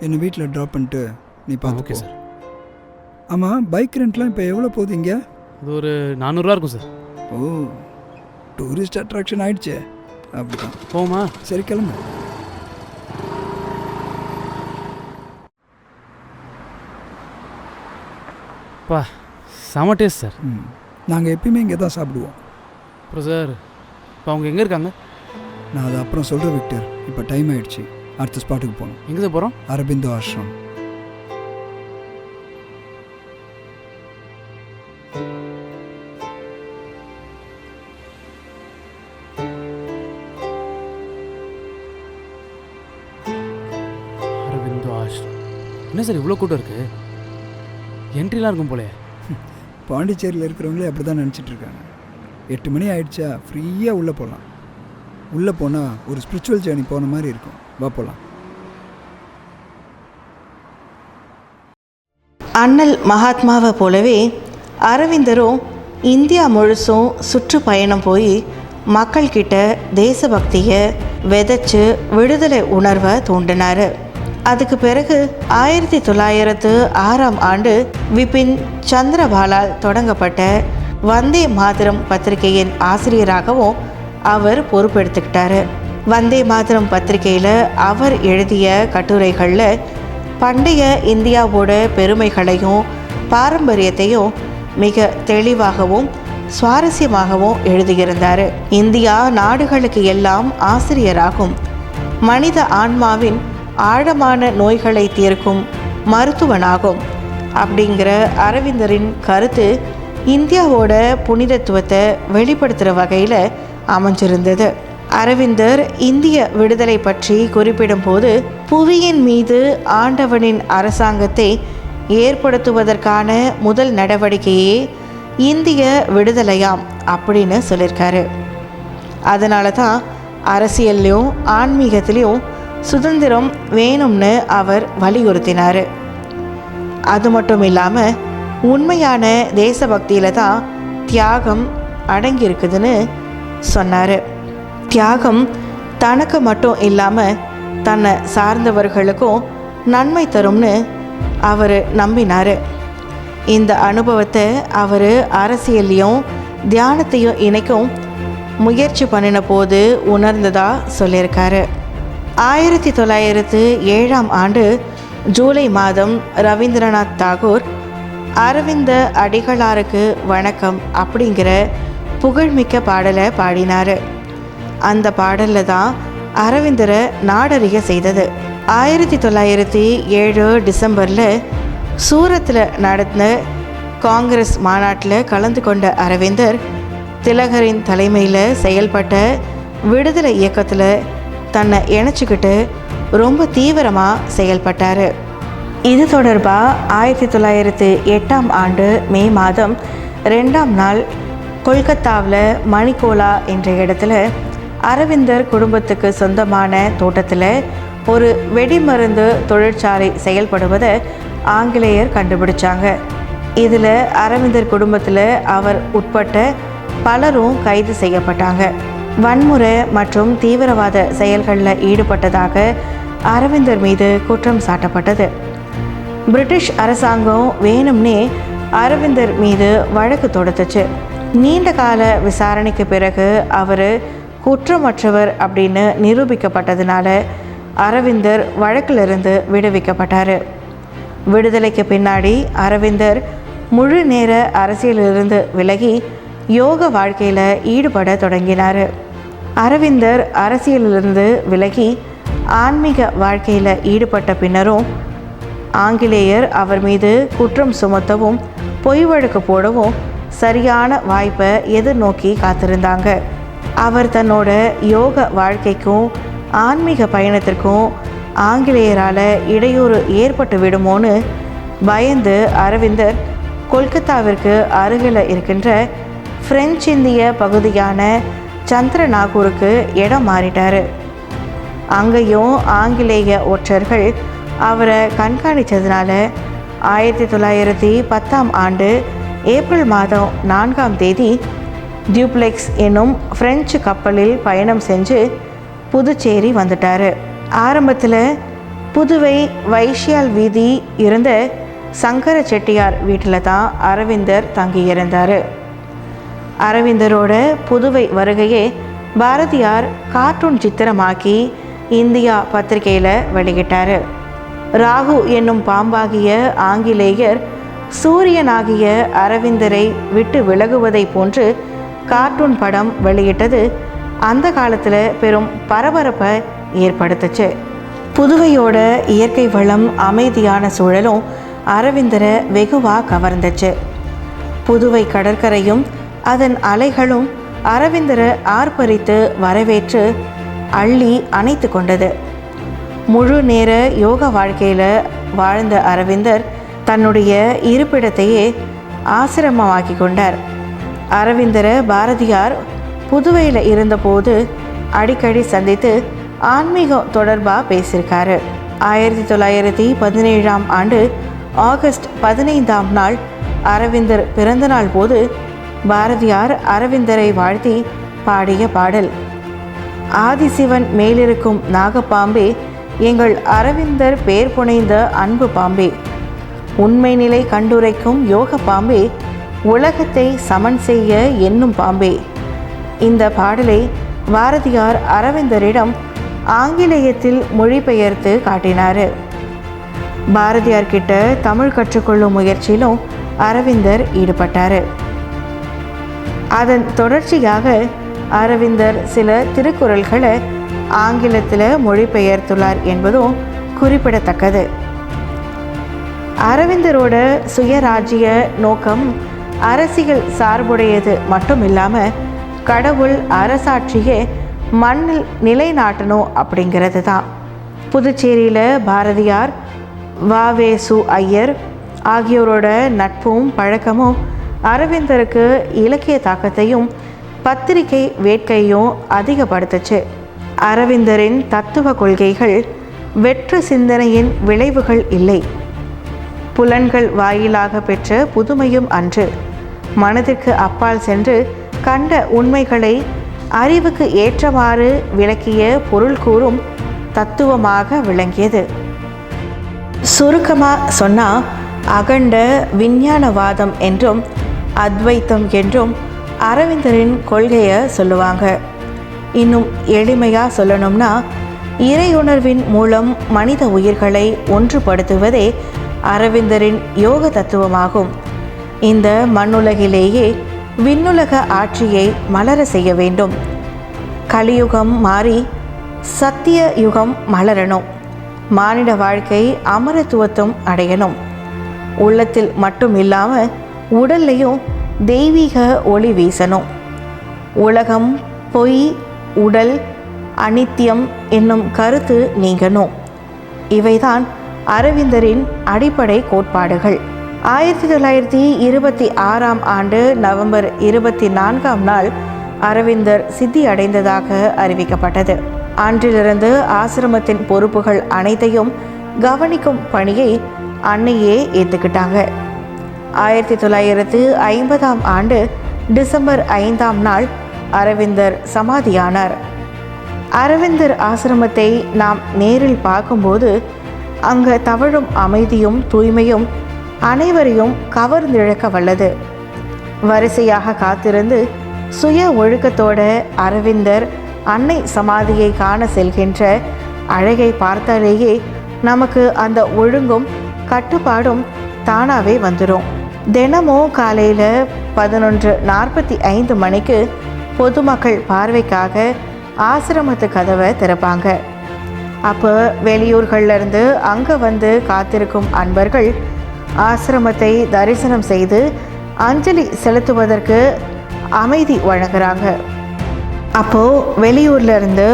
என்னை வீட்டில் ட்ராப் பண்ணிட்டு நீ பார்த்து. Okay sir. ஆமாம், பைக் ரெண்ட்லாம் இப்போ எவ்வளோ போகுது இங்கே? அது ஒரு 400 இருக்கும் சார். ஓ, டூரிஸ்ட் அட்ராக்ஷன் ஆயிடுச்சே. அப்படிதான். போமா? சரி, கிளம்பு. பா, செம டேஸ்ட் சார். நாங்கள் எப்பயுமே இங்கே தான் சாப்பிடுவோம். அப்புறம் சார், இப்போ அவங்க எங்கே இருக்காங்க? நான் அதை அப்புறம் சொல்கிறேன் விக்டர். இப்போ டைம் ஆயிடுச்சு, அடுத்த ஸ்பாட்டுக்கு போகணும். எங்கே சார் போகிறோம்? அரபிந்தோ ஆஷ்ரம். அரவிந்தோ ஆஷ்ரம். என்ன சார் இவ்வளோ கூட்டம் இருக்குது? என்ட்ரிலாம் இருக்கும் போலே. பாண்டிச்சேரியில் இருக்கிறவங்களே அப்படி தான் நினச்சிட்ருக்காங்க. 8 மணி ஆயிடுச்சா ஃப்ரீயாக உள்ளே போகலாம். உள்ளே போனால் ஒரு ஸ்பிரிச்சுவல் ஜேர்னி போன மாதிரி இருக்கும். வா போகலாம். அண்ணல் மகாத்மாவை போலவே அரவிந்தரும் இந்தியா முழுசும் சுற்றுப்பயணம் போய் மக்கள்கிட்ட தேசபக்தியை விதைச்சு விடுதலை உணர்வை தூண்டினார். அதுக்கு பிறகு 1906 விபின் சந்திரபாலால் தொடங்கப்பட்ட வந்தே மாதரம் பத்திரிகையின் ஆசிரியராகவும் அவர் பொறுப்பெடுத்துக்கிட்டாரு. வந்தே மாதரம் பத்திரிகையில் அவர் எழுதிய கட்டுரைகளில் பண்டைய இந்தியாவோட பெருமைகளையும் பாரம்பரியத்தையும் மிக தெளிவாகவும் சுவாரஸ்யமாகவும் எழுதியிருந்தார். இந்தியா நாடுகளுக்கு எல்லாம் ஆசிரியராகும், மனித ஆன்மாவின் ஆழமான நோய்களை தீர்க்கும் மருத்துவனாகும் அப்படிங்கிற அரவிந்தரின் கருத்து இந்தியாவோட புனிதத்துவத்தை வெளிப்படுத்துகிற வகையில் அமைஞ்சிருந்தது. அரவிந்தர் இந்திய விடுதலை பற்றி குறிப்பிடும் போது புவியின் மீது ஆண்டவனின் அரசாங்கத்தை ஏற்படுத்துவதற்கான முதல் நடவடிக்கையே இந்திய விடுதலையாம் அப்படின்னு சொல்லியிருக்காரு. அதனால தான் அரசியல்லையும் ஆன்மீகத்திலையும் சுதந்திரம் வேணும்னு அவர் வலியுறுத்தினார். அது மட்டும் இல்லாமல் உண்மையான தேசபக்தியில் தான் தியாகம் அடங்கியிருக்குதுன்னு சொன்னார். தியாகம் தனக்கு மட்டும் இல்லாமல் தன்னை சார்ந்தவர்களுக்கும் நன்மை தரும்னு அவர் நம்பினார். இந்த அனுபவத்தை அவர் அரசியலையும் தியானத்தையும் இணைக்கும் முயற்சி பண்ணின போது உணர்ந்ததா சொல்லியிருக்காரு. 1907 ஜூலை மாதம் ரவீந்திரநாத் தாகூர் அரவிந்த அடிகளாருக்கு வணக்கம் அப்படிங்கிற புகழ்மிக்க பாடலை பாடினார். அந்த பாடலில் தான் அரவிந்தரை நாடறிய செய்தது. 1907 டிசம்பரில் சூரத்தில் நடந்த காங்கிரஸ் மாநாட்டில் கலந்து கொண்ட அரவிந்தர் திலகரின் தலைமையில் செயல்பட்ட விடுதலை இயக்கத்தில் தன்னை இணைச்சிக்கிட்டு ரொம்ப தீவிரமாக செயல்பட்டார். இது தொடர்பாக 1908 மே மாதம் 2ஆம் நாள் கொல்கத்தாவில் மணிகோலா என்ற இடத்துல அரவிந்தர் குடும்பத்துக்கு சொந்தமான தோட்டத்தில் ஒரு வெடிமருந்து தொழிற்சாலை செயல்படுவதை ஆங்கிலேயர் கண்டுபிடிச்சாங்க. இதில் அரவிந்தர் குடும்பத்தில் அவர் உட்பட்ட பலரும் கைது செய்யப்பட்டாங்க. வன்முறை மற்றும் தீவிரவாத செயல்களில் ஈடுபட்டதாக அரவிந்தர் மீது குற்றம் சாட்டப்பட்டது. பிரிட்டிஷ் அரசாங்கம் வேணும்னே அரவிந்தர் மீது வழக்கு தொடுத்துச்சு. நீண்ட கால விசாரணைக்கு பிறகு அவர் குற்றமற்றவர் அப்படின்னு நிரூபிக்கப்பட்டதுனால அரவிந்தர் வழக்கிலிருந்து விடுவிக்கப்பட்டார். விடுதலைக்கு பின்னாடி அரவிந்தர் முழு நேர அரசியலிலிருந்து விலகி யோக வாழ்க்கையில் ஈடுபட தொடங்கினார். அரவிந்தர் அரசியலிலிருந்து விலகி ஆன்மீக வாழ்க்கையில் ஈடுபட்ட பின்னரும் ஆங்கிலேயர் அவர் மீது குற்றம் சுமத்தவும் பொய் வழக்கு போடவும் சரியான வாய்ப்பை எதிர்நோக்கி காத்திருந்தாங்க. அவர் தன்னோட யோக வாழ்க்கைக்கும் ஆன்மீக பயணத்திற்கும் ஆங்கிலேயரால் இடையூறு ஏற்பட்டு விடுமோன்னு பயந்து அரவிந்தர் கொல்கத்தாவிற்கு அருகில் இருக்கின்ற பிரெஞ்சு இந்திய பகுதியான சந்திரநாகூருக்கு இடம் மாறிட்டார். அங்கேயும் ஆங்கிலேய ஒற்றர்கள் அவரை கண்காணித்ததுனால 1910 ஏப்ரல் மாதம் 4 டியூப்ளெக்ஸ் என்னும் பிரெஞ்சு கப்பலில் பயணம் செஞ்சு புதுச்சேரி வந்துட்டார். ஆரம்பத்தில் புதுவை வைஷ்யால் வீதி இருந்த சங்கர செட்டியார் வீட்டில் தான் அரவிந்தர் தங்கியிருந்தார். அரவிந்தரோட புதுவை வருகையே பாரதியார் கார்ட்டூன் சித்திரமாக்கி இந்தியா பத்திரிகையில் வெளியிட்டார். ராகு என்னும் பாம்பாகிய ஆங்கிலேயர் சூரியனாகிய அரவிந்தரை விட்டு விலகுவதை போன்று கார்ட்டூன் படம் வெளியிட்டது அந்த காலத்தில் பெரும் பரபரப்பை ஏற்படுத்துச்சு. புதுவையோட இயற்கை வளம், அமைதியான சூழலும் அரவிந்தரை வெகுவாக கவர்ந்துச்சு. புதுவை கடற்கரையும் அதன் அலைகளும் அரவிந்தரை ஆர்ப்பரித்து வரவேற்று அள்ளி அணைத்து கொண்டது. முழு நேர யோக வாழ்க்கையில் வாழ்ந்த அரவிந்தர் தன்னுடைய இருப்பிடத்தையே ஆசிரமமாக்கி கொண்டார். அரவிந்தரை பாரதியார் புதுவையில் இருந்தபோது அடிக்கடி சந்தித்து ஆன்மீகம் தொடர்பாக பேசியிருக்காரு. 1917ஆம் ஆண்டு ஆகஸ்ட் 15ஆம் நாள் அரவிந்தர் பிறந்தநாள் போது பாரதியார் அரவிந்தரை வாழ்த்தி பாடிய பாடல், ஆதிசிவன் மேலிருக்கும் நாகப்பாம்பே, எங்கள் அரவிந்தர் பேர் புனைந்த அன்பு பாம்பே, உண்மை நிலை கண்டுரைக்கும் யோக பாம்பே, உலகத்தை சமன் செய்ய என்னும் பாம்பே. இந்த பாடலை பாரதியார் அரவிந்தரிடம் ஆங்கிலேயத்தில் மொழிபெயர்த்து காட்டினார். பாரதியார் கிட்ட தமிழ் கற்றுக்கொள்ளும் முயற்சியிலும் அரவிந்தர் ஈடுபட்டார். அதன் தொடர்ச்சியாக அரவிந்தர் சில திருக்குறள்களை ஆங்கிலத்தில் மொழிபெயர்த்துள்ளார் என்பதும் குறிப்பிடத்தக்கது. அரவிந்தரோட சுயராஜ்ய நோக்கம் அரசியல் சார்புடையது மட்டும் இல்லாமல் கடவுள் அரசாட்சியை மண்ணில் நிலைநாட்டணும் அப்படிங்கிறது தான். புதுச்சேரியில் பாரதியார், வ.வே.சு. ஐயர் ஆகியோரோட நட்பும் பழக்கமும் அரவிந்தருக்கு இலக்கிய தாக்கத்தையும் பத்திரிகை வேட்கையும் அதிகப்படுத்துச்சு. அரவிந்தரின் தத்துவ கொள்கைகள் வெற்று சிந்தனையின் விளைவுகள் இல்லை, புலன்கள் வாயிலாக பெற்ற புதுமையும் அன்று, மனதிற்கு அப்பால் சென்று கண்ட உண்மைகளை அறிவுக்கு ஏற்றவாறு விளக்கிய பொருள் கூறும் தத்துவமாக விளங்கியது. சுருக்கமாக சொன்னால் அகண்ட விஞ்ஞானவாதம் என்றும் அத்வைத்தம் என்றும் அரவிந்தரின் கொள்கையை சொல்லுவாங்க. இன்னும் எளிமையாக சொல்லணும்னா இறையுணர்வின் மூலம் மனித உயிர்களை ஒன்றுபடுத்துவதே அரவிந்தரின் யோக தத்துவமாகும். இந்த மண்ணுலகிலேயே விண்ணுலக ஆட்சியை மலர செய்ய வேண்டும். கலியுகம் மாறி சத்திய யுகம் மலரணும். மானிட வாழ்க்கை அமரத்துவத்தும் அடையணும். உள்ளத்தில் மட்டும் இல்லாமல் உடல்லையும் தெய்வீக ஒளி வீசணும். உலகம் பொய், உடல் அனித்தியம் என்னும் கருத்து நீங்கணும். இவைதான் அரவிந்தரின் அடிப்படை கோட்பாடுகள். 1926ஆம் ஆண்டு நவம்பர் 24ஆம் நாள் அரவிந்தர் சித்தி அடைந்ததாக அறிவிக்கப்பட்டது. அன்றிலிருந்து ஆசிரமத்தின் பொறுப்புகள் அனைத்தையும் கவனிக்கும் பணியை அன்னையே ஏற்றுக்கிட்டாங்க. 1950ஆம் ஆண்டு டிசம்பர் 5ஆம் நாள் அரவிந்தர் சமாதியானார். அரவிந்தர் ஆசிரமத்தை நாம் நேரில் பார்க்கும்போது அங்கே தவழும் அமைதியும் தூய்மையும் அனைவரையும் கவர்ந்திழக்க வல்லது. வரிசையாக காத்திருந்து சுய ஒழுக்கத்தோட அரவிந்தர் அன்னை சமாதியை காண செல்கின்ற அழகை பார்த்தாலேயே நமக்கு அந்த ஒழுங்கும் கட்டுப்பாடும் தானாகவே வந்துடும். தினமும் காலையில் 11:45 மணிக்கு பொதுமக்கள் பார்வைக்காக ஆசிரமத்து கதவை திறப்பாங்க. அப்போ வெளியூர்கள்லேருந்து அங்கே வந்து காத்திருக்கும் அன்பர்கள் ஆசிரமத்தை தரிசனம் செய்து அஞ்சலி செலுத்துவதற்கு அமைதி வழங்குறாங்க. அப்போது வெளியூர்லேருந்து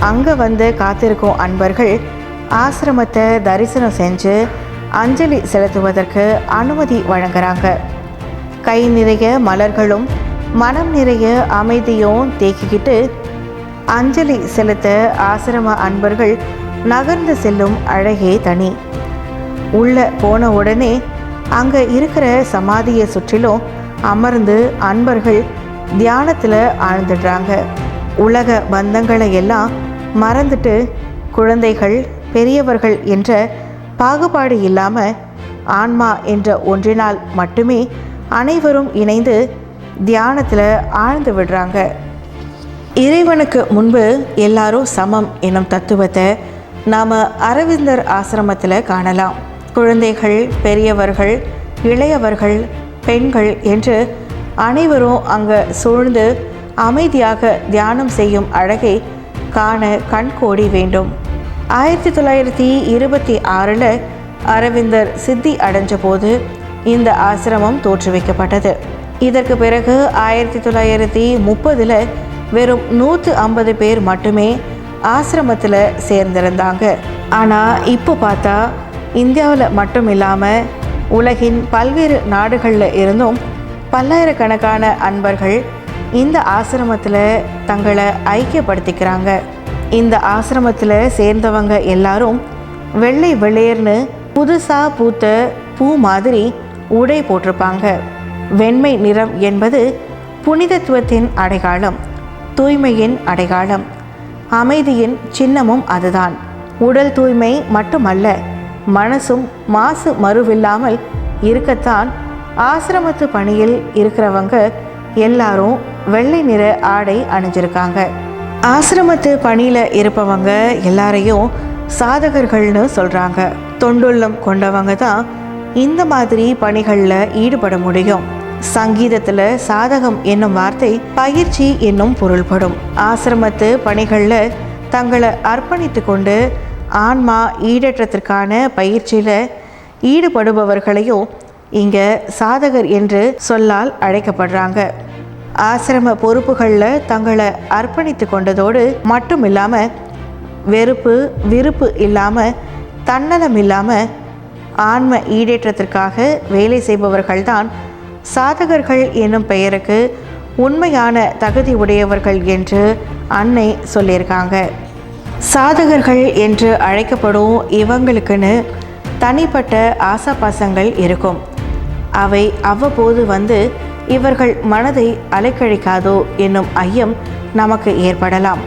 அங்கே வந்து காத்திருக்கும் அன்பர்கள் ஆசிரமத்தை தரிசனம் செஞ்சு அஞ்சலி செலுத்துவதற்கு அனுமதி வழங்குறாங்க. கை நிறைய மலர்களும் மனம் நிறைய அமைதியும் தேக்கிக்கிட்டு அஞ்சலி செலுத்த ஆசிரம அன்பர்கள் நகர்ந்து செல்லும் அழகே தனி. உள்ளே போன உடனே அங்கே இருக்கிற சமாதியை சுற்றிலும் அமர்ந்து அன்பர்கள் தியானத்தில் ஆழ்ந்துடுறாங்க. உலக பந்தங்களை எல்லாம் மறந்துட்டு குழந்தைகள், பெரியவர்கள் என்ற பாகுபாடு இல்லாமல் ஆன்மா என்ற ஒன்றினால் மட்டுமே அனைவரும் இணைந்து தியானத்தில் ஆழ்ந்து விடுறாங்க. இறைவனுக்கு முன்பு எல்லாரும் சமம் எனும் தத்துவத்தை நாம் அரவிந்தர் ஆசிரமத்தில் காணலாம். குழந்தைகள், பெரியவர்கள், இளையவர்கள், பெண்கள் என்று அனைவரும் அங்கே சூழ்ந்து அமைதியாக தியானம் செய்யும் அழகை காண கண்கோடி வேண்டும். 1926 அரவிந்தர் சித்தி அடைஞ்ச போது இந்த ஆசிரமம் தோற்றுவிக்கப்பட்டது. இதற்கு பிறகு 1930 வெறும் 150 பேர் மட்டுமே ஆசிரமத்தில் சேர்ந்திருந்தாங்க. ஆனால் இப்போ பார்த்தா இந்தியாவில் மட்டும் இல்லாமல் உலகின் பல்வேறு நாடுகளில் இருந்தும் பல்லாயிரக்கணக்கான அன்பர்கள் இந்த ஆசிரமத்தில் தங்களை ஐக்கியப்படுத்திக்கிறாங்க. இந்த ஆசிரமத்தில் சேர்ந்தவங்க எல்லாரும் வெள்ளை வெள்ளையர்னு புதுசாக பூத்த பூ மாதிரி உடை போட்டிருப்பாங்க. வெண்மை நிறம் என்பது புனிதத்துவத்தின் அடையாளம், தூய்மையின் அடையாளம், அமைதியின் சின்னமும் அதுதான். உடல் தூய்மை மட்டுமல்ல, மனசும் மாசு மறுவில்லாமல் இருக்கத்தான் ஆசிரமத்து பணியில் இருக்கிறவங்க எல்லாரும் வெள்ளை நிற ஆடை அணிஞ்சிருக்காங்க. ஆசிரமத்து பணியில் இருப்பவங்க எல்லாரையும் சாதகர்கள்னு சொல்கிறாங்க. தொண்டுள்ளம் கொண்டவங்க தான் இந்த மாதிரி பணிகளில் ஈடுபட முடியும். சங்கீதத்தில் சாதகம் என்னும் வார்த்தை பயிற்சி என்னும் பொருள்படும். ஆசிரமத்து பணிகளில் தங்களை அர்ப்பணித்து கொண்டு ஆன்மா ஈடேற்றத்திற்கான பயிற்சியில் ஈடுபடுபவர்களையும் இங்கே சாதகர் என்று சொல்லால் அழைக்கப்படுறாங்க. ஆசிரம பொறுப்புகளில் தங்களை அர்ப்பணித்து கொண்டதோடு மட்டும் இல்லாமல் வெறுப்பு விருப்பு இல்லாமல் தன்னலம் இல்லாமல் ஆன்ம ஈடேற்றத்திற்காக வேலை செய்பவர்கள்தான் சாதகர்கள் என்னும் பெயருக்கு உண்மையான தகுதி உடையவர்கள் என்று அன்னை சொல்லியிருக்காங்க. சாதகர்கள் என்று அழைக்கப்படும் இவங்களுக்குன்னு தனிப்பட்ட ஆசாபாசங்கள் இருக்கும். அவை அவ்வப்போது இவர்கள் மனதை அலைக்கழிக்காதோ என்னும் ஐயம் நமக்கு ஏற்படலாம்.